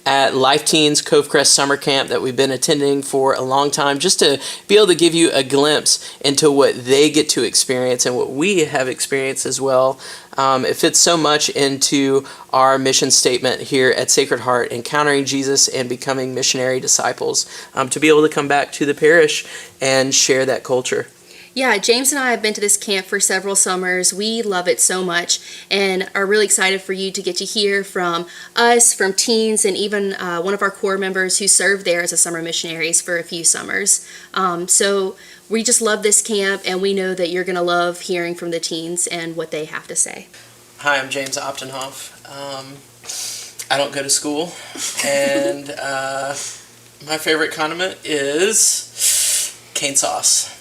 at Life Teens Covecrest Summer Camp that we've been attending for a long time, just to be able to give you a glimpse into what they get to experience and what we have experienced as well. It fits so much into our mission statement here at Sacred Heart, encountering Jesus and becoming missionary disciples, to be able to come back to the parish and share that culture. Yeah, James and I have been to this camp for several summers. We love it so much and are really excited for you to get to hear from us, from teens, and even one of our core members who served there as a summer missionaries for a few summers. So we just love this camp, and we know that you're going to love hearing from the teens and what they have to say. Hi, I'm James Optenhoff. I don't go to school, and my favorite condiment is cane sauce.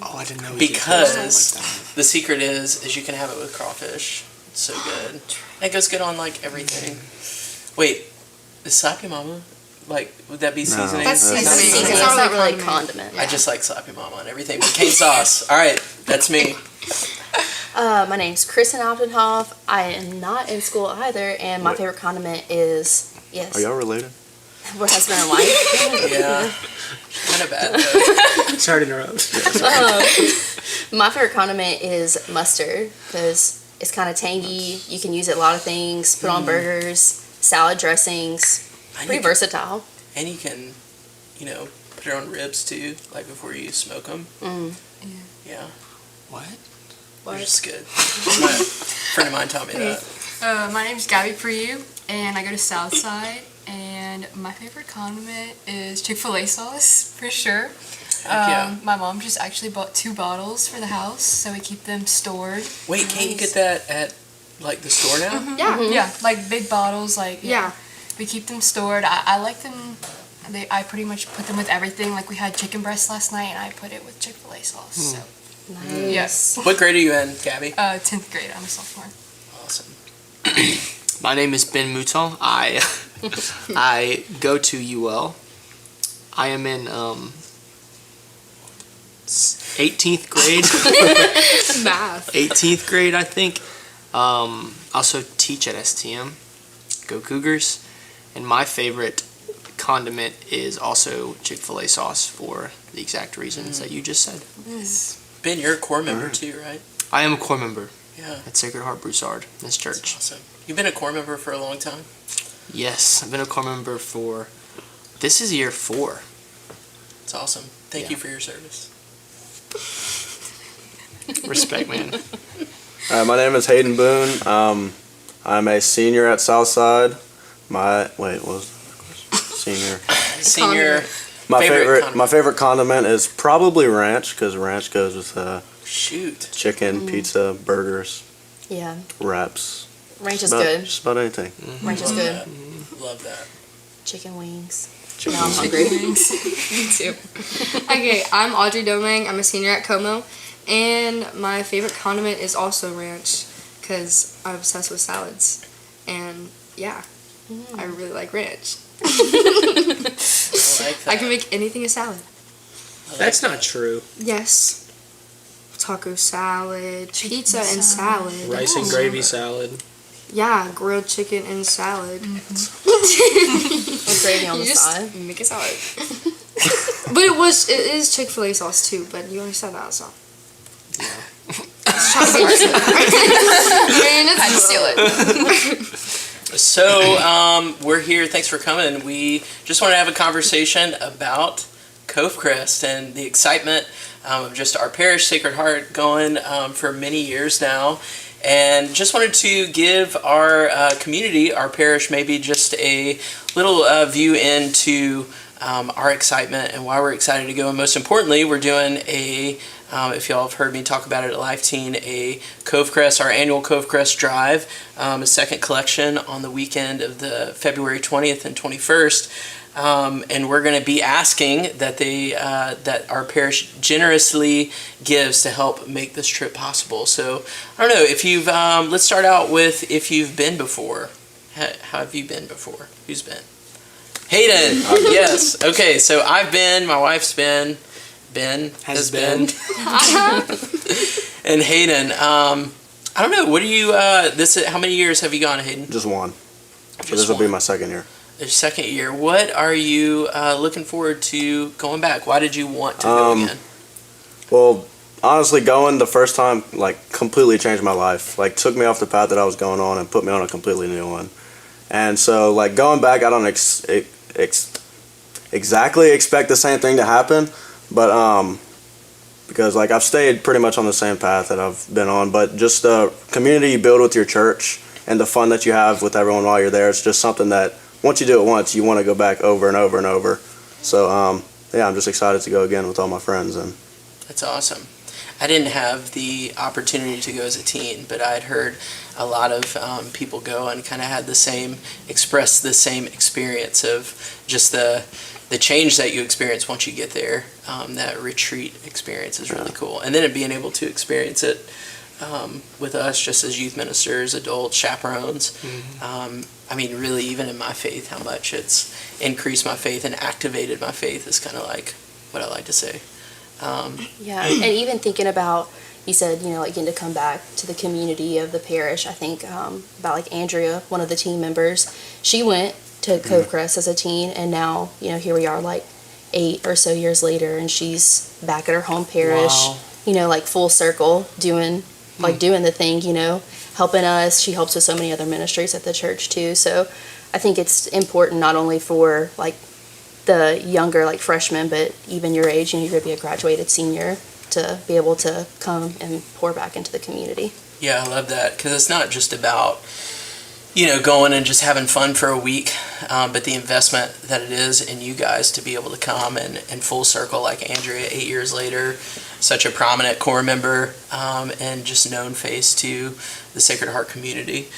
Oh, I didn't know. Because the secret is you can have it with crawfish. It's so good. And it goes good on like everything. Wait, is Slappy Mama, like, would that be seasoning? That's seasoning. It's not really a condiment. I just like Slappy Mama on everything. But cane sauce. All right, that's me. My name's Kristen Altenhoff. I am not in school either, and my favorite condiment is, yes. Are y'all related? We're husband and wife. Yeah. Kind of bad, though. Sorry to interrupt. My favorite condiment is mustard, because it's kind of tangy. You can use it a lot of things. Put on burgers, salad dressings. Pretty versatile. And you can, put it on ribs, too, like before you smoke them. Yeah. What? They're just good. My friend of mine taught me that. My name's Gabby Priu, and I go to Southside. And my favorite condiment is Chick-fil-A sauce, for sure. Yeah. My mom just actually bought 2 bottles for the house, so we keep them stored. Wait, can't you get that at, like, the store now? Mm-hmm. Yeah, yeah, like big bottles, like, yeah. We keep them stored. I like them. I pretty much put them with everything. Like, we had chicken breast last night, and I put it with Chick-fil-A sauce, so. Nice. Yes. What grade are you in, Gabby? 10th grade. I'm a sophomore. Awesome. My name is Ben Mouton. I go to UL. I am in 18th grade. Math. 18th grade, I think. Also teach at STM. Go Cougars. And my favorite condiment is also Chick-fil-A sauce for the exact reasons that you just said. Ben, you're a core member too, right? I am a core member. Yeah. At Sacred Heart Broussard, this church. That's awesome. You've been a core member for a long time? Yes, I've been a core member for, this is year 4. It's awesome. Thank you for your service. Respect, man. My name is Hayden Boone. I'm a senior at Southside. What was the question? Senior. My favorite condiment is probably ranch, because ranch goes with chicken, pizza, burgers, wraps. Ranch is good. Just about anything. Ranch is good. Love that. Chicken wings. Chicken now I'm hungry. Me too. Okay, I'm Audrey Domingue. I'm a senior at Como, and my favorite condiment is also ranch, because I'm obsessed with salads, and I really like ranch. I like that. I can make anything a salad. That's not true. Yes. Taco salad, pizza and salad. Rice and gravy salad. Yeah, grilled chicken and salad. With gravy on the side. Make a salad. But it is Chick-fil-A sauce too, but you already said that, so. Yeah. Had to steal it. So, we're here. Thanks for coming. We just want to have a conversation about Covecrest and the excitement of just our parish, Sacred Heart, going for many years now. And just wanted to give our community, our parish, maybe just a little view into our excitement and why we're excited to go. And most importantly, we're doing if y'all have heard me talk about it at Life Teen, a Covecrest, our annual Covecrest drive, a second collection on the weekend of the February 20th and 21st. And we're going to be asking that that our parish generously gives to help make this trip possible. So I don't know if you've. Let's start out with if you've been before. How have you been before? Who's been? Hayden. Yes. Okay. So I've been. My wife's been. Ben has been. And Hayden. I don't know. What do you? How many years have you gone, Hayden? Just one. So this will be my second year. Their second year. What are you looking forward to going back? Why did you want to go again? Well, honestly, going the first time completely changed my life. Took me off the path that I was going on and put me on a completely new one. And so going back, I don't exactly expect the same thing to happen, but because I've stayed pretty much on the same path that I've been on, but just the community you build with your church and the fun that you have with everyone while you're there, it's just something that once you do it once, you want to go back over and over and over. So yeah, I'm just excited to go again with all my friends. And that's awesome. I didn't have the opportunity to go as a teen, but I'd heard a lot of people go and kind of had express the same experience of just the change that you experience once you get there. That retreat experience is really cool. And then being able to experience it with us just as youth ministers, adults, chaperones. I mean, really, even in my faith, how much it's increased my faith and activated my faith is kind of what I like to say. Yeah, and even thinking about, you said, getting to come back to the community of the parish. I think about Andrea, one of the team members. She went to Covecrest as a teen, and now, here we are 8 or so years later, and she's back at her home parish, Wow. Full circle, doing the thing, helping us. She helps with so many other ministries at the church too. So I think it's important not only for the younger freshmen, but even your age, you're going to be a graduated senior, to be able to come and pour back into the community. Yeah, I love that, because it's not just about going and just having fun for a week, but the investment that it is in you guys to be able to come and full circle, like Andrea, 8 years later, such a prominent core member, and just known face to the Sacred Heart community,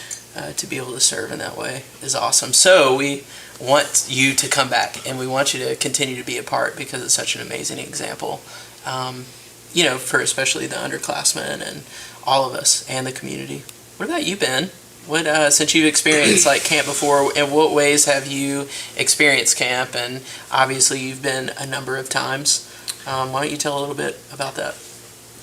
to be able to serve in that way is awesome. So we want you to come back, and we want you to continue to be a part, because it's such an amazing example, for especially the underclassmen and all of us and the community. What about you, Ben? What since you've experienced camp before, in what ways have you experienced camp? And obviously you've been a number of times. Why don't you tell a little bit about that?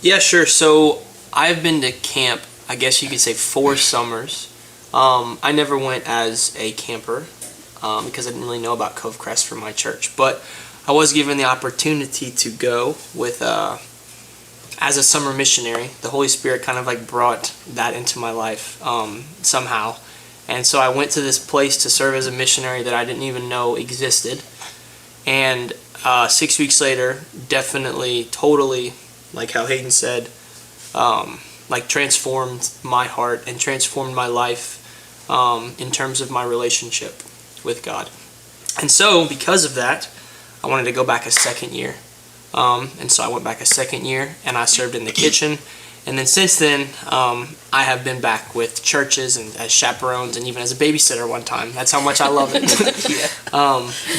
Yeah, sure. So I've been to camp, I guess you could say 4 summers. I never went as a camper because I didn't really know about Covecrest from my church, but I was given the opportunity to go with as a summer missionary. The Holy Spirit kind of brought that into my life somehow, and so I went to this place to serve as a missionary that I didn't even know existed. And 6 weeks later, definitely, totally, like how Hayden said, transformed my heart and transformed my life in terms of my relationship with God. And so, because of that, I wanted to go back a second year. And so I went back a second year, and I served in the kitchen. And then since then, I have been back with churches and as chaperones and even as a babysitter one time. That's how much I love it.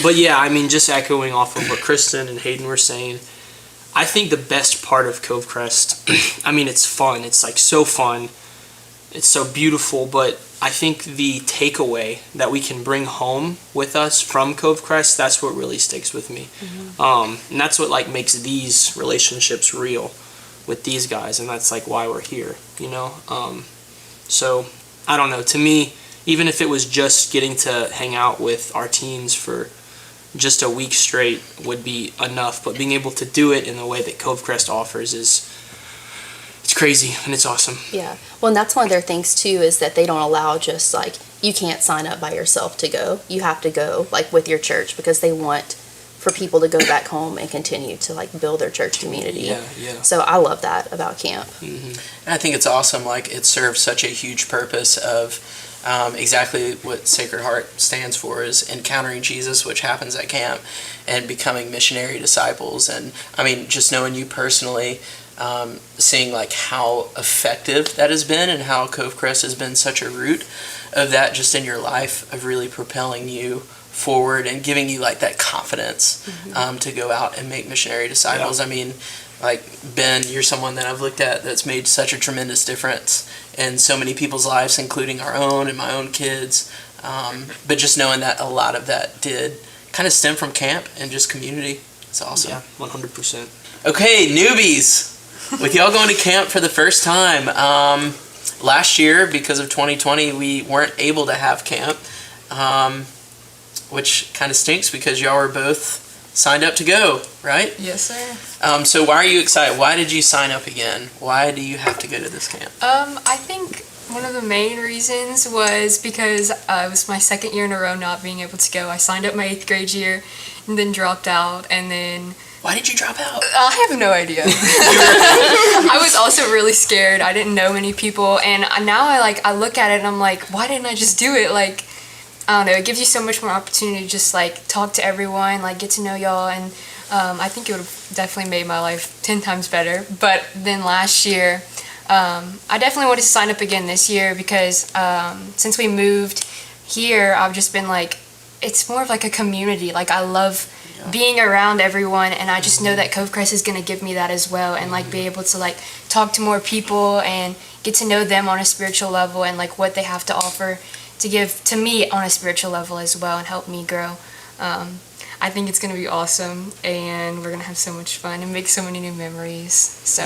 But yeah, I mean, just echoing off of what Kristen and Hayden were saying, I think the best part of Covecrest, I mean, it's fun. It's so fun. It's so beautiful, but I think the takeaway that we can bring home with us from Covecrest, that's what really sticks with me. And that's what makes these relationships real with these guys, and that's why we're here, So I don't know, to me, even if it was just getting to hang out with our teens for just a week straight would be enough, but being able to do it in the way that Covecrest offers it's crazy, and it's awesome. Yeah. Well, and that's one of their things too, is that they don't allow just you can't sign up by yourself to go. You have to go with your church, because they want for people to go back home and continue to build their church community. Yeah. So I love that about camp. And I think it's awesome. It serves such a huge purpose of exactly what Sacred Heart stands for, is encountering Jesus, which happens at camp, and becoming missionary disciples. And I mean, just knowing you personally, seeing how effective that has been, and how Covecrest has been such a root of that just in your life, of really propelling you forward and giving you that confidence to go out and make missionary disciples. I mean, Ben, you're someone that I've looked at that's made such a tremendous difference in so many people's lives, including our own and my own kids. But just knowing that a lot of that did kind of stem from camp and just community. It's awesome. Yeah, 100%. Okay, newbies. With y'all going to camp for the first time, last year, because of 2020, we weren't able to have camp. which kind of stinks because y'all were both signed up to go, right? Yes, sir. So why are you excited? Why did you sign up again? Why do you have to go to this camp? I think one of the main reasons was because it was my second year in a row not being able to go. I signed up my 8th grade year and then dropped out, and then Why did you drop out? I have no idea. I was also really scared. I didn't know many people, and now I look at it and I'm like, why didn't I just do it? Like, I don't know. It gives you so much more opportunity to just like talk to everyone, like get to know y'all, and I think it would have definitely made my life 10 times better. But then last year, I definitely wanted to sign up again this year because since we moved here, I've just been like, it's more of like a community. Like I love being around everyone, and I just know that Covecrest is going to give me that as well, and like be able to like talk to more people and get to know them on a spiritual level and like what they have to offer to give to me on a spiritual level as well and help me grow. I think it's going to be awesome, and we're going to have so much fun and make so many new memories. So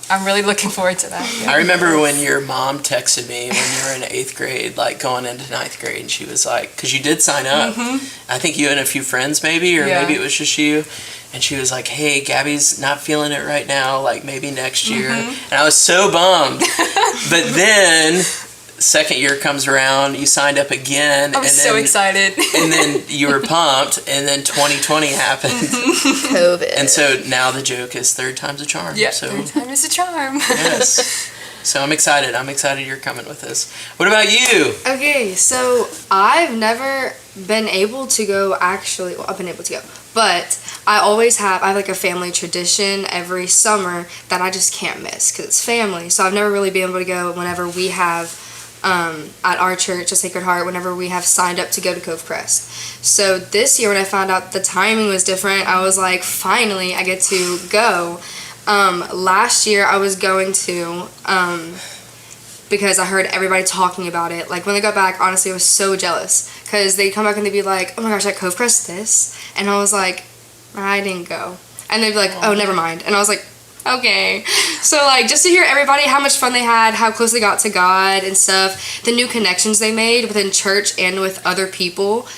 I'm really looking forward to that. Yeah. I remember when your mom texted me when you were in 8th grade, like going into 9th grade, and she was like, because you did sign up. I think you and a few friends maybe, or maybe it was just you. And she was like, hey, Gabby's not feeling it right now, like maybe next year. And I was so bummed. But then second year comes around, you signed up again. I'm so excited. And then you were pumped, and then 2020 happened. COVID. And so now the joke is third time's a charm. Yeah, so, third time is a charm. Yes. So I'm excited. I'm excited you're coming with us. What about you? Okay, so I've never been able to go actually, well, I've been able to go, but I have like a family tradition every summer that I just can't miss because it's family. So I've never really been able to go whenever we have at our church, a Sacred Heart, whenever we have signed up to go to Covecrest. So this year when I found out the timing was different, I was like, finally I get to go. Last year I was going to because I heard everybody talking about it. Like when they got back, honestly I was so jealous because they'd come back and they'd be like, oh my gosh, at Covecrest this? And I was like, I didn't go. And they'd be like, oh, never mind. And I was like, okay. So like just to hear everybody how much fun they had, how close they got to God and stuff, the new connections they made within church and with other people,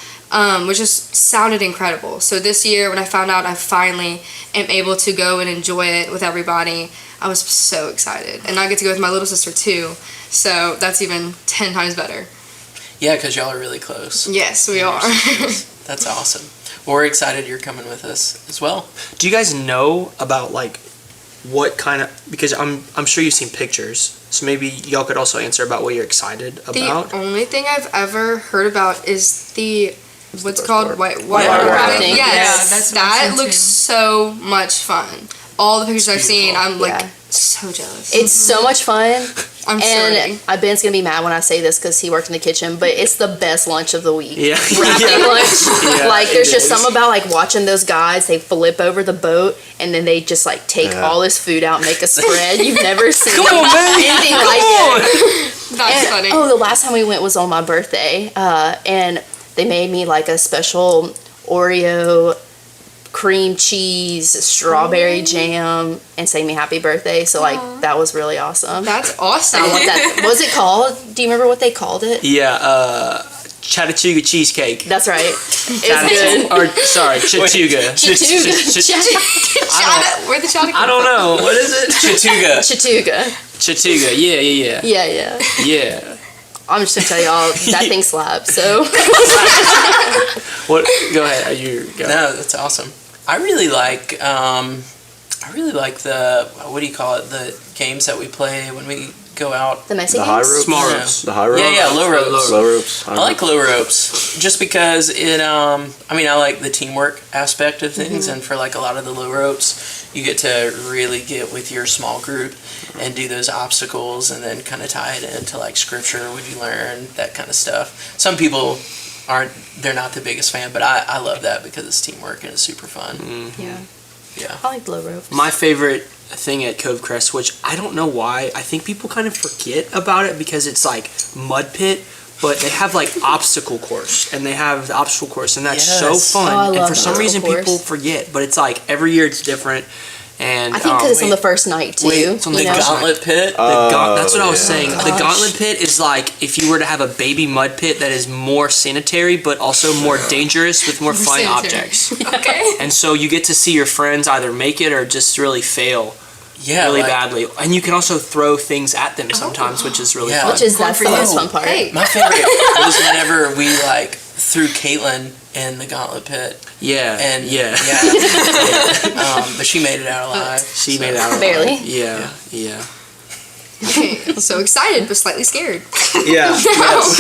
which just sounded incredible. So this year when I found out I finally am able to go and enjoy it with everybody, I was so excited. And I get to go with my little sister too, so that's even 10 times better. Yeah, because y'all are really close. Yes, we are. That's awesome. We're excited you're coming with us as well. Do you guys know about like what kind of, because I'm sure you've seen pictures, so maybe y'all could also answer about what you're excited about. The only thing I've ever heard about is what's called water rafting. Yes, Yeah, that looks so much fun. All the pictures I've seen, I'm like so jealous. It's so much fun. I'm And Ben's gonna be mad when I say this because he worked in the kitchen, but it's the best lunch of the week. Yeah. Rafting lunch. Yeah, like there's it just is. something about like watching those guys. They flip over the boat and then they just like take all this food out, and make a spread. You've never seen anything like it. That's funny. Oh, the last time we went was on my birthday, and they made me like a special Oreo cream cheese strawberry jam and sang me happy birthday. So like that was really awesome. That's awesome. I want that. What was it called? Do you remember what they called it? Yeah, Chattanooga cheesecake. That's right. It's good. Or sorry, Chattanooga. Where'd the Chattahoochee? I don't know. What is it? Chattanooga. Chattanooga. Yeah. Yeah. I'm just gonna tell y'all that thing slaps. So What? Go ahead. Go. No, that's awesome. I really like the, what do you call it? The games that we play when we go out. the messy The high games. ropes. Small Yeah. ropes. The high ropes. Yeah, low ropes. Low ropes. I like low ropes just because it, I like the teamwork aspect of things, and for like a lot of the low ropes, you get to really get with your small group and do those obstacles and then kind of tie it into like scripture, what you learn, that kind of stuff. Some people they're not the biggest fan, but I love that because it's teamwork and it's super fun. Yeah, I like low rope. My favorite thing at Covecrest, which I don't know why, I think people kind of forget about it because it's like mud pit, but they have like obstacle course, and they have the obstacle course, and that's so Yes. fun. Oh, I and love for some obstacle reason course. people forget, but it's like every year it's different. And I think because it's on the first night too. Wait, it's on the you know? Gauntlet Pit? That's what I was yeah. saying. The Gauntlet Pit is like if you were to have a baby mud pit that is more sanitary, but also more dangerous with more flying sanitary. objects. Okay. And so you get to see your friends either make it or just really fail Yeah, really like, badly. And you can also throw things at them sometimes, which is really Yeah. fun. Which is Fun that's for the you. most fun part. Hey. my favorite was whenever we like threw Caitlin in the Gauntlet Pit. Yeah, And yeah. But she made it out alive. She made it out alive. Barely. Yeah. Okay, so excited but slightly scared. Yeah. We're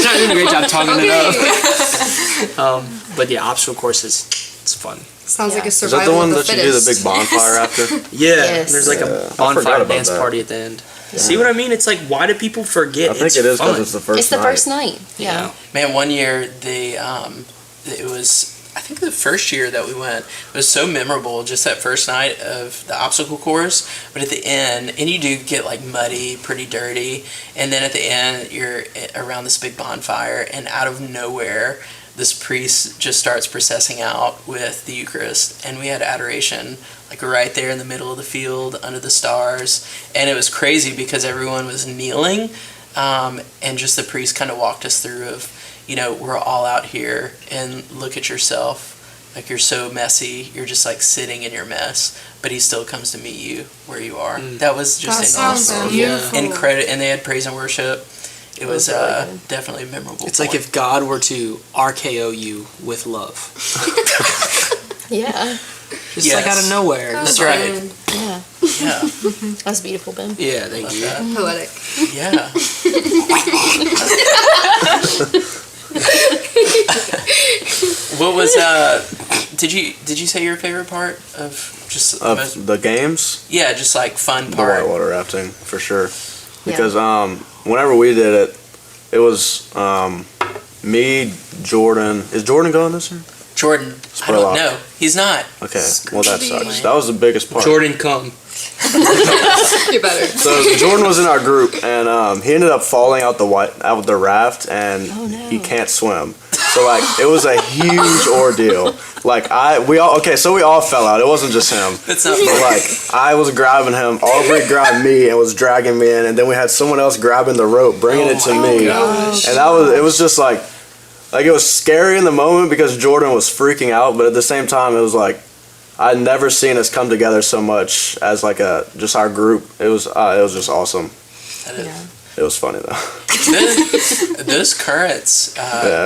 trying to do a great job talking it Okay. up. But yeah, obstacle courses, it's fun. Sounds like a Is that survival the one of the that you do the fittest. big bonfire after? Yeah, Yes. there's like Yeah, I a forgot bonfire about dance that. party at the end. See what I mean? It's like, why do people forget? I think it's it is fun. because it's the first It's the night. first night. Yeah. Man, one year it was, I think the first year that we went was so memorable, just that first night of the obstacle course. But at the end, and you do get like muddy, pretty dirty, and then at the end you're around this big bonfire, and out of nowhere this priest just starts processing out with the Eucharist, and we had adoration like right there in the middle of the field under the stars, and it was crazy because everyone was kneeling, and just the priest kind of walked us through of, you know, we're all out here and look at yourself, like you're so messy, you're just like sitting in your mess, but he still comes to meet you where you are. That was That just sounds incredible. beautiful. And they had praise and worship. It was really good. definitely a memorable. It's like point. if God were to RKO you with love. Yeah. Just Yes. like out of nowhere. That's Just- right. Yeah. Yeah, That's beautiful, Ben. Yeah, thank you. Poetic. yeah. What was did you say your favorite part of just Of the games, yeah, just like fun the part? whitewater rafting for sure. Because whenever we did it, it was me, Jordan. Is Jordan going this year? Jordan, I Spoiler. don't know. He's not. Okay, well that sucks. That was the biggest part. Jordan, come. You're better. So Jordan was in our group, and he ended up falling out the raft, and Oh, no. he can't swim. So like it was a huge ordeal. Like we all fell out. It wasn't just him. That's not But like I was grabbing him, Aubrey grabbed me and was dragging me in, and then we had someone else grabbing the rope, bringing it to me, and it was just like it was scary in the moment because Jordan was freaking out, but at the same time it was like I'd never seen us come together so much as like just our group. It was just awesome. Yeah. It was funny though. those currents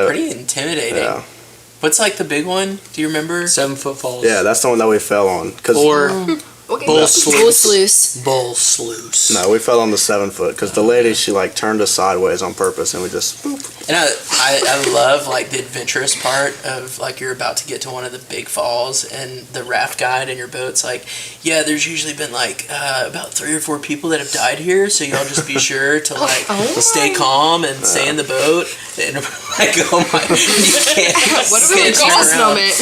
pretty intimidating. Yeah. What's like the big one? Do you remember? 7 foot falls. Yeah, that's the one that we fell on. Or Okay. bull Bull sluice. sluice. Bull sluice. No, we fell on the 7 foot because the lady, she like turned us sideways on purpose, and we just And I love like the adventurous part of like you're about to get to one of the big falls, and the raft guide in your boat's like, yeah, there's usually been like about 3 or 4 people that have died here, so y'all just be sure to like stay calm and stay in the boat. And like, oh my, you can't. What a you really can't turn Jesus around. moment.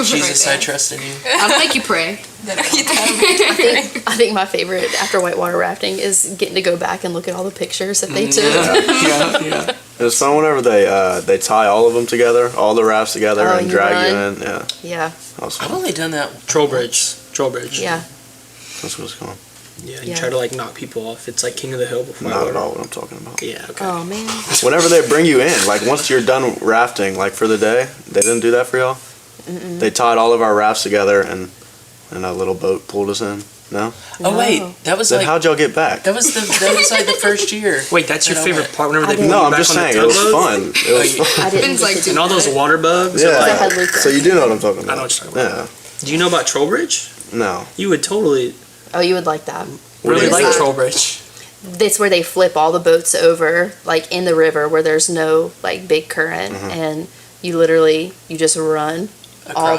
Jesus, I trust in you. I'll make you pray. I think my favorite after whitewater rafting is getting to go back and look at all the pictures that they took. Yeah. it was fun whenever they tie all of them together, all the rafts together, Oh, and you drag you run. in. Yeah, Yeah. that was I've fun. only done that. Trollbridge. Yeah. That's what it's called. Yeah, you Yeah. try to like knock people off. It's like King of the Hill before Not I at all what I'm talking about. Yeah, okay. Oh man. Whenever they bring you in, like once you're done rafting, like for the day, they didn't do that for y'all. They tied all of our rafts together, and a little boat pulled us in. No, Oh wait, that was then like how'd y'all get back? that was like the first year. Wait, that's your I don't favorite know. part whenever I they didn't- pull No, you I'm back just on the saying it was tugboat? fun. It was fun. I didn't Ben's get like, to do And all those that. water bugs. Yeah. I had Luca. So you do know what I'm talking about. I know what you're talking about. Yeah. Do you know about Trollbridge? No. You would totally Oh, you would like that. really is like that? Trollbridge. That's where they flip all the boats over, like in the river where there's no like big current, and you just run all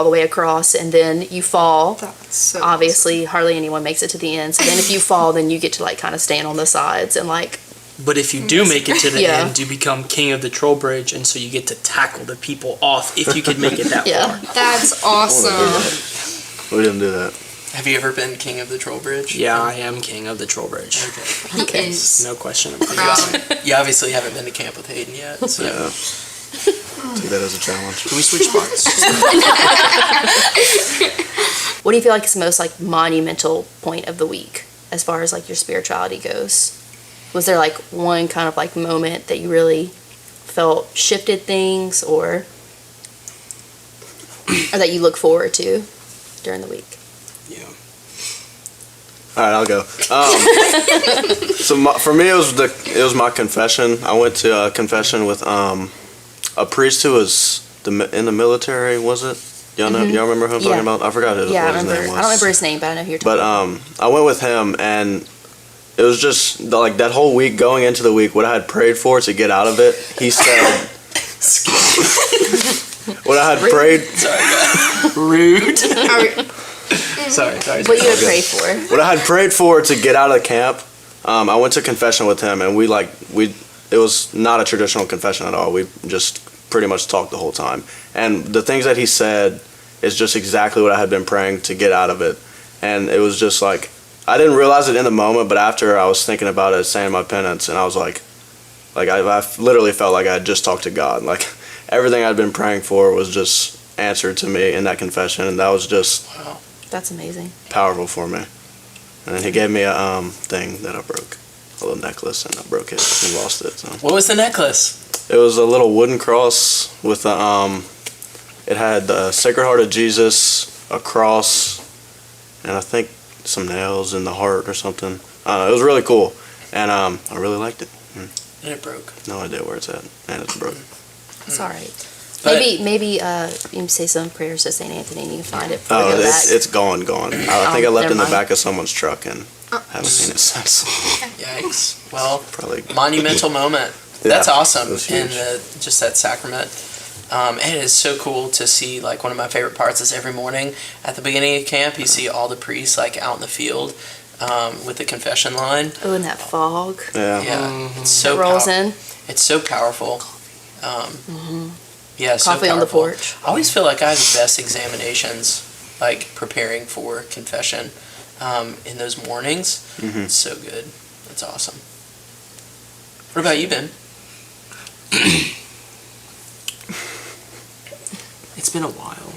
the way across, and then you fall. That's so Obviously, hardly anyone makes it to the end. So then, if you fall, then you get to like kind of stand on the sides and like But if you do make it to the Yeah. end, you become king of the Trollbridge, and so you get to tackle the people off if you could make it that Yeah. far. That's awesome. We didn't do that. Have you ever been king of the Trollbridge? Yeah, I am king of the Trollbridge. He is. No question about it. Proud. You obviously haven't been to camp with Hayden yet, so Yeah. Take that as a challenge. Can we switch spots? what do you feel like is the most like monumental point of the week as far as like your spirituality goes? Was there like one kind of like moment that you really felt shifted things, or that you look forward to during the week? Yeah. All right, I'll go. For me, it was my confession. I went to confession with a priest who was in the military. Was it? Y'all know? Y'all remember who I'm talking about? I forgot what his name was. I don't remember his name, but I know who you're talking about. But I went with him, and it was just like that whole week, going into the week, what I had prayed for to get out of it. He said, what I had prayed. Rude. Sorry. What you had prayed for? What I had prayed for to get out of camp. I went to confession with him, and it was not a traditional confession at all. We just pretty much talked the whole time, and the things that he said is just exactly what I had been praying to get out of it. And it was just like, I didn't realize it in the moment, but after I was thinking about it, saying my penance, and I was like I literally felt like I had just talked to God. Like everything I'd been praying for was just answered to me in that confession, and that was just That's amazing. powerful for me. And then he gave me a thing that I broke, a little necklace, and I broke it and lost it. So. What was the necklace? It was a little wooden cross with it had the Sacred Heart of Jesus, a cross, and I think some nails in the heart or something. I don't know. It was really cool, and I really liked it. And it broke. No idea where it's at, and it's broke. It's all right. But- Maybe you can say some prayers to St. Anthony and you can find it before you Oh, go back. it's gone. I think I left it in the never mind. back of someone's truck and haven't seen it since. Yikes. Well, Probably. monumental moment. Yeah, That's awesome. it was And huge. just that sacrament. And it is so cool to see, like, one of my favorite parts is every morning at the beginning of camp, you see all the priests, like, out in the field with the confession line. Oh, and that fog Yeah. Yeah. It's so that rolls powerful. in. It's so powerful. Yeah, so Coffee on the powerful. porch. I always feel like I have the best examinations, like, preparing for confession in those mornings. It's so good. It's awesome. What about you, Ben? It's been a while.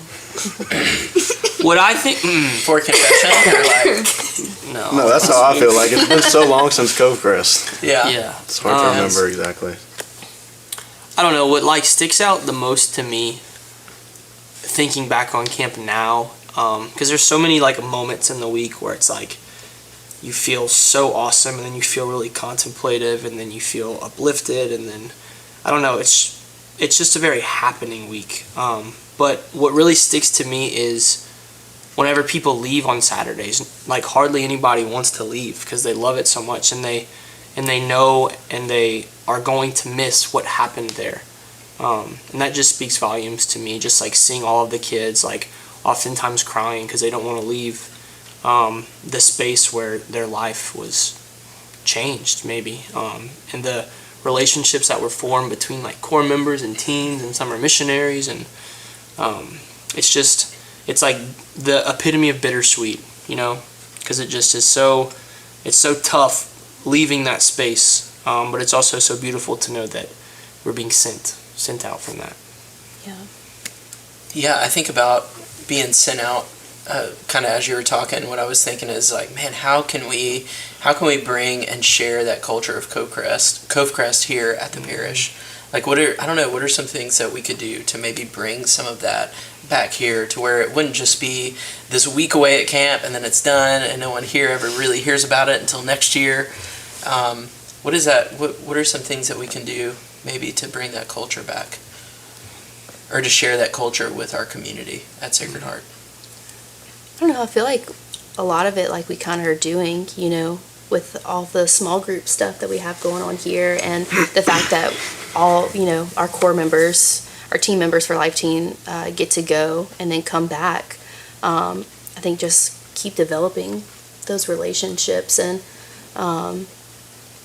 What I think, For confession? Or like, no. No, that's how I feel. Like it's been so long since Covecrest. yeah. Yeah. It's hard to remember exactly. I don't know what like sticks out the most to me. Thinking back on camp now, because there's so many like moments in the week where it's like you feel so awesome, and then you feel really contemplative, and then you feel uplifted, and then I don't know. It's just a very happening week. But what really sticks to me is whenever people leave on Saturdays, like hardly anybody wants to leave because they love it so much, and they know and they are going to miss what happened there. And that just speaks volumes to me, just like seeing all of the kids like oftentimes crying because they don't want to leave the space where their life was changed maybe, and the relationships that were formed between like core members and teens and summer missionaries, and it's like the epitome of bittersweet, you know, because it just is it's so tough leaving that space, but it's also so beautiful to know that we're being sent out from that. Yeah, I think about being sent out kind of as you were talking. What I was thinking is like, man, how can we bring and share that culture of Covecrest here at the parish? Like, what are some things that we could do to maybe bring some of that back here to where it wouldn't just be this week away at camp and then it's done and no one here ever really hears about it until next year? What is that? What are some things that we can do maybe to bring that culture back, or to share that culture with our community at Sacred Heart? I don't know. I feel like a lot of it, like we kind of are doing, you know, with all the small group stuff that we have going on here, and the fact that all, you know, our core members, our team members for Life Teen get to go and then come back. I think just keep developing those relationships, and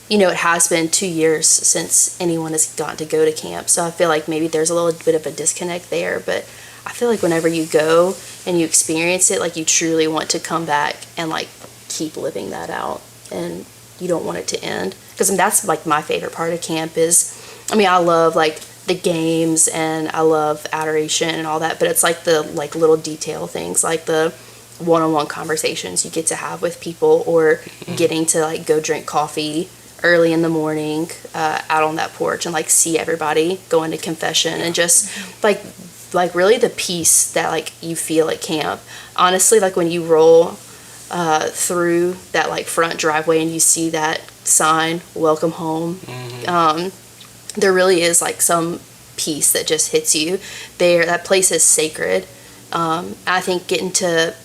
you know, it has been 2 years since anyone has gotten to go to camp, so I feel like maybe there's a little bit of a disconnect there, but I feel like whenever you go and you experience it, like you truly want to come back and like keep living that out, and you don't want it to end. Because that's like my favorite part of camp is, I mean, I love like the games and I love adoration and all that, but it's like the like little detail things, like the one-on-one conversations you get to have with people, or getting to like go drink coffee early in the morning out on that porch and like see everybody go into confession, and just like really the peace that like you feel at camp. Honestly, like when you roll through that like front driveway and you see that sign, welcome home, there really is like some peace that just hits you there. That place is sacred. I think getting to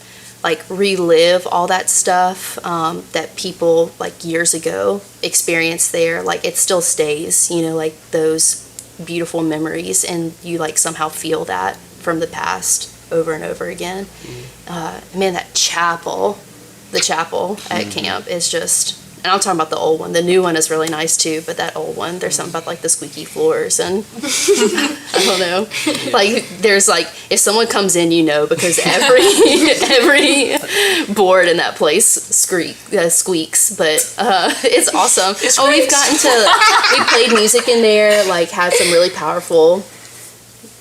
like relive all that stuff that people like years ago experienced there, like it still stays, you know, like those beautiful memories, and you like somehow feel that from the past over and over again. Man, that chapel, the chapel at camp is just, and I'm talking about the old one. The new one is really nice too, but that old one, there's something about like the squeaky floors and I don't know. Like there's like, if someone comes in, you know, because every board in that place squeaks, but it's awesome. We've gotten to, we played music in there, like had some really powerful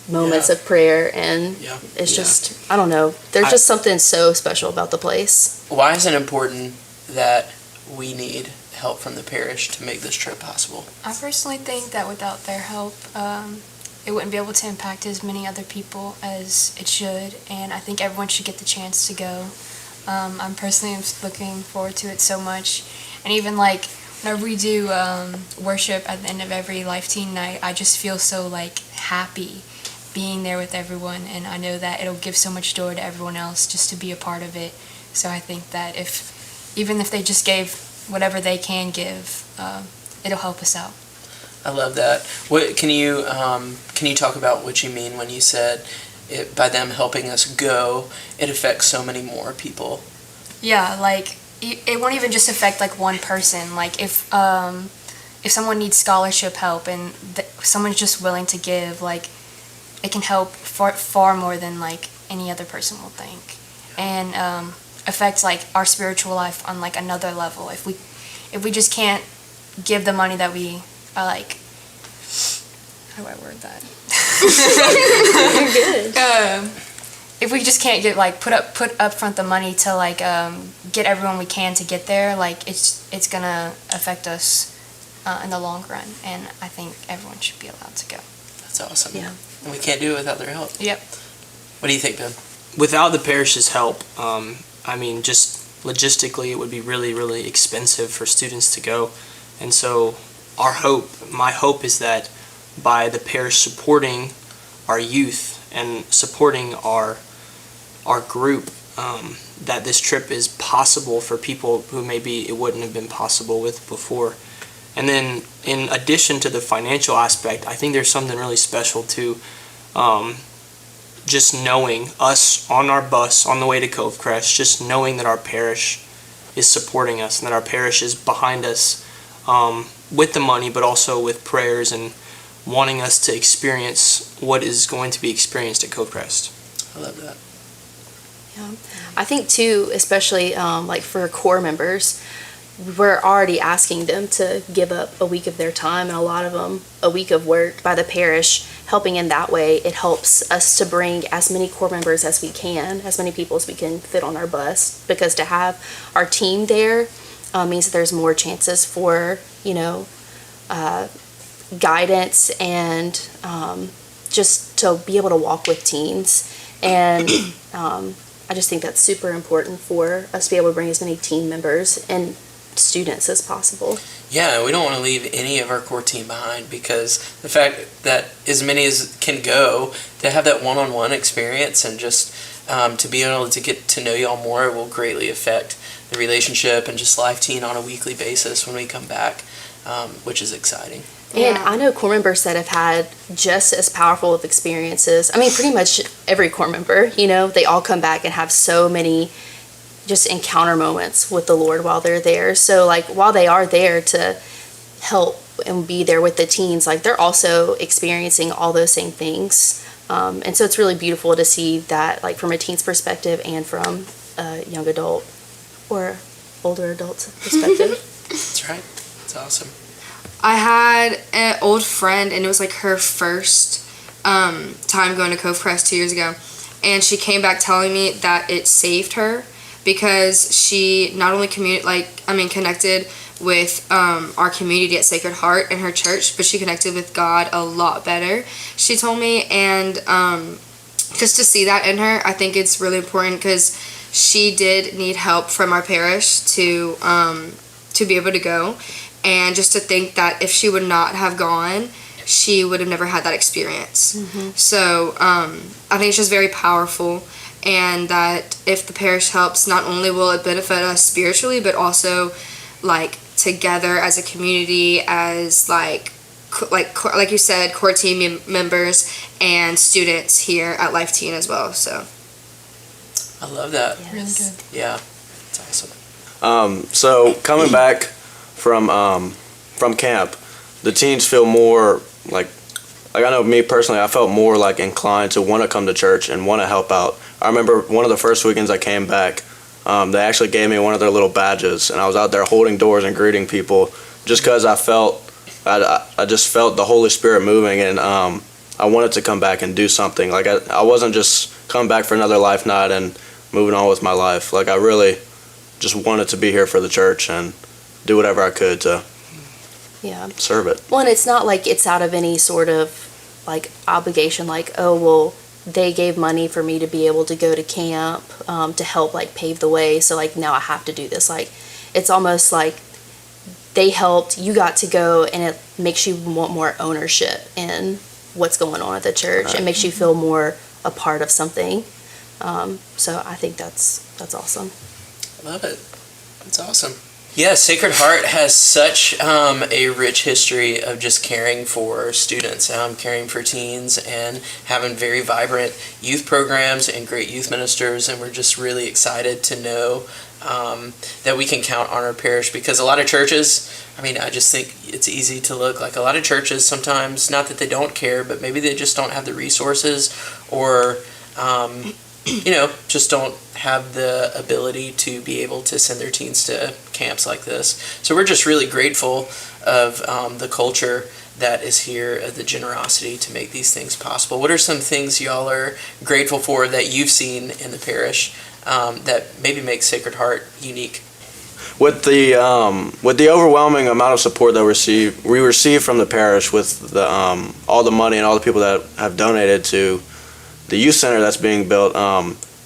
moments of prayer, and it's just, I don't know, there's just something so special about the place. Why is it important that we need help from the parish to make this trip possible? I personally think that without their help, it wouldn't be able to impact as many other people as it should, and I think everyone should get the chance to go. I'm personally looking forward to it so much, and even like whenever we do worship at the end of every Life Teen night, I just feel so like happy being there with everyone, and I know that it'll give so much joy to everyone else just to be a part of it. So I think that even if they just gave whatever they can give, it'll help us out. I love that. What can you talk about what you mean when you said it, by them helping us go, it affects so many more people? Yeah, like it won't even just affect like one person. Like if someone needs scholarship help and someone's just willing to give, like it can help far more than like any other person will think, and affects like our spiritual life on like another level. If we just can't give the money that we like, how do I word that? You're good. If we just can't get like put up front the money to like get everyone we can to get there, like it's gonna affect us in the long run, and I think everyone should be allowed to go. That's awesome. Yeah. And we can't do it without their help. Yep. What do you think, Ben? Without the parish's help, I mean, just logistically, it would be really, really expensive for students to go. And so my hope is that by the parish supporting our youth and supporting our group, that this trip is possible for people who maybe it wouldn't have been possible with before. And then in addition to the financial aspect, I think there's something really special to just knowing us on our bus on the way to Covecrest, just knowing that our parish is supporting us and that our parish is behind us with the money, but also with prayers and wanting us to experience what is going to be experienced at Covecrest. I love that. Yeah. I think too, especially like for core members, we're already asking them to give up a week of their time, and a lot of them a week of work by the parish. Helping in that way, it helps us to bring as many core members as we can, as many people as we can fit on our bus, because to have our team there means that there's more chances for, you know, guidance and just to be able to walk with teens. And I just think that's super important for us to be able to bring as many team members and students as possible. Yeah, we don't want to leave any of our core team behind, because the fact that as many as can go, to have that one-on-one experience and just to be able to get to know y'all more will greatly affect the relationship and just Life Teen on a weekly basis when we come back, which is exciting. And I know core members that have had just as powerful of experiences. I mean, pretty much every core member, you know, they all come back and have so many just encounter moments with the Lord while they're there. So like while they are there to help and be there with the teens, like they're also experiencing all those same things. And so it's really beautiful to see that, like from a teen's perspective and from a young adult or older adult's perspective. That's right. That's awesome. I had an old friend, and it was like her first time going to Covecrest 2 years ago. and she came back telling me that it saved her because she not only connected with our community at Sacred Heart and her church, but she connected with God a lot better, she told me. And just to see that in her, I think it's really important because she did need help from our parish to be able to go. And just to think that if she would not have gone, she would have never had that experience. So I think it's just very powerful, and that if the parish helps, not only will it benefit us spiritually, but also like together as a community, as like you said, core team members and students here at Life Teen as well. So I love that. Really good. Yeah, it's awesome. So coming back from camp, the teens feel more like I know me personally, I felt more like inclined to want to come to church and want to help out. I remember one of the first weekends I came back, they actually gave me one of their little badges, and I was out there holding doors and greeting people just because I just felt the Holy Spirit moving, and I wanted to come back and do something. Like I wasn't just coming back for another life night and moving on with my life. Like I really just wanted to be here for the church and do whatever I could to serve it. Well, and it's not like it's out of any sort of like obligation, like, oh, well, they gave money for me to be able to go to camp to help like pave the way, so like now I have to do this. Like it's almost like they helped, you got to go, and it makes you want more ownership in what's going on at the church. Right. It makes you feel more a part of something. So I think that's awesome. Love it. That's awesome. Yeah, Sacred Heart has such a rich history of just caring for students, caring for teens, and having very vibrant youth programs and great youth ministers. And we're just really excited to know that we can count on our parish, because a lot of churches, I just think it's easy to look like a lot of churches sometimes, not that they don't care, but maybe they just don't have the resources, or just don't have the ability to be able to send their teens to camps like this. So we're just really grateful of the culture that is here, the generosity to make these things possible. What are some things y'all are grateful for that you've seen in the parish that maybe makes Sacred Heart unique? With the overwhelming amount of support that we receive from the parish, with the all the money and all the people that have donated to the youth center that's being built,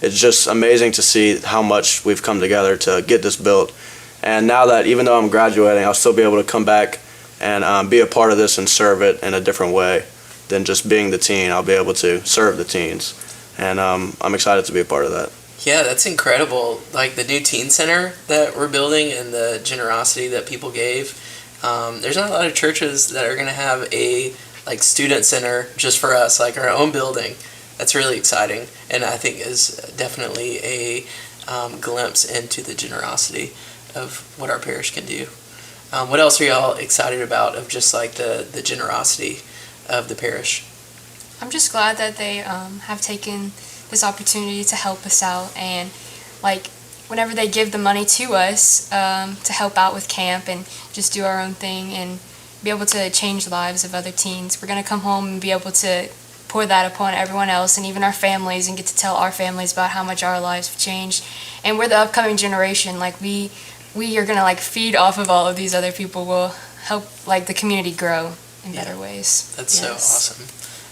it's just amazing to see how much we've come together to get this built. And now that, even though I'm graduating, I'll still be able to come back and be a part of this and serve it in a different way than just being the teen. I'll be able to serve the teens, and I'm excited to be a part of that. Yeah, that's incredible. Like the new teen center that we're building and the generosity that people gave. There's not a lot of churches that are going to have a student center just for us, like our own building. That's really exciting, and I think is definitely a glimpse into the generosity of what our parish can do. What else are y'all excited about of just like the generosity of the parish? I'm just glad that they have taken this opportunity to help us out, and whenever they give the money to us to help out with camp and just do our own thing and be able to change the lives of other teens, we're going to come home and be able to pour that upon everyone else and even our families, and get to tell our families about how much our lives have changed. And we're the upcoming generation. We are going to feed off of all of these other people. Will help the community grow in better ways. That's so awesome.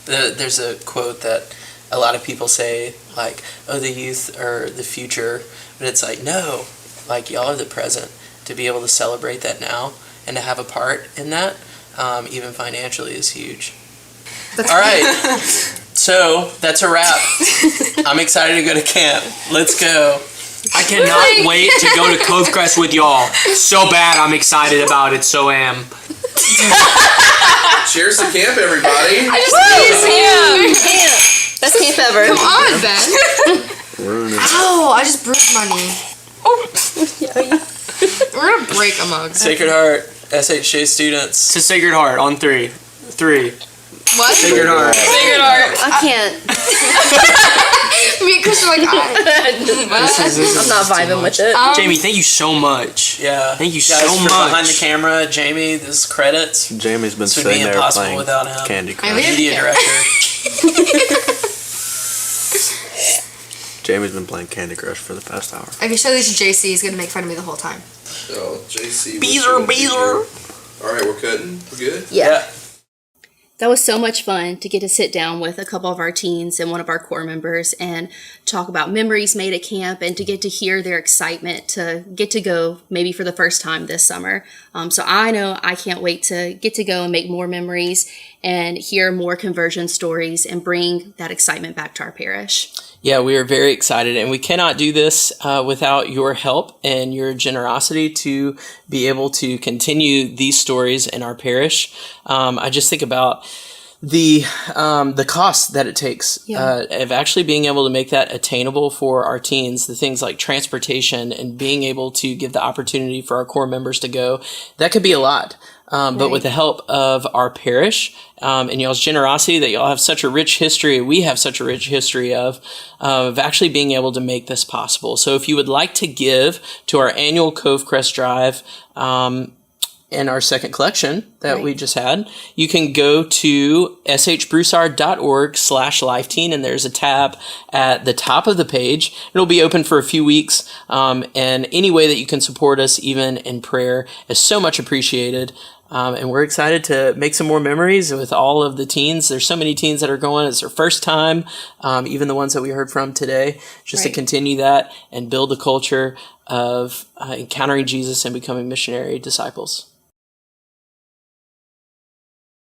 There's a quote that a lot of people say, oh, the youth are the future, but it's no, y'all are the present. To be able to celebrate that now and to have a part in that, even financially, is huge. All right, so that's a wrap. I'm excited to go to camp. Let's go. I cannot wait to go to Covecrest with y'all. So bad, I'm excited about it. So am. Cheers to camp, everybody. I just Camp! Best camp ever. Come on, Ben. Ow, I just bruised my knee. We're gonna break a mug. Sacred Heart, SHJ students. To Sacred Heart on 3. 3. What? Sacred Heart. Sacred Heart. I can't. Me and Chris are I'm not vibing with it. Jamie, thank you so much. Yeah. Thank you Guys, so for much. behind the camera, Jamie, this is credits. Jamie's been This would be sitting there impossible playing without him. Candy I Crush. mean- Media director. Jamie's been playing Candy Crush for the past hour. I can show these to JC. He's going to make fun of me the whole time. Oh, JC. Beezer. All right, we're cutting. We're good? Yeah. That was so much fun to get to sit down with a couple of our teens and one of our core members and talk about memories made at camp and to get to hear their excitement to get to go maybe for the first time this summer. So I know I can't wait to get to go and make more memories and hear more conversion stories and bring that excitement back to our parish. Yeah, we are very excited, and we cannot do this without your help and your generosity to be able to continue these stories in our parish. I just think about the cost that it takes of actually being able to make that attainable for our teens, the things like transportation and being able to give the opportunity for our core members to go. That could be a lot. But with the help of our parish and y'all's generosity that y'all have such a rich history, we have such a rich history of actually being able to make this possible. So if you would like to give to our annual Covecrest Drive in our second collection that we just had, you can go to shbroussard.org/lifeteen, and there's a tab at the top of the page. It'll be open for a few weeks, and any way that you can support us, even in prayer, is so much appreciated. And we're excited to make some more memories with all of the teens. There's so many teens that are going. It's their first time, even the ones that we heard from today, just to continue that and build a culture of encountering Jesus and becoming missionary disciples.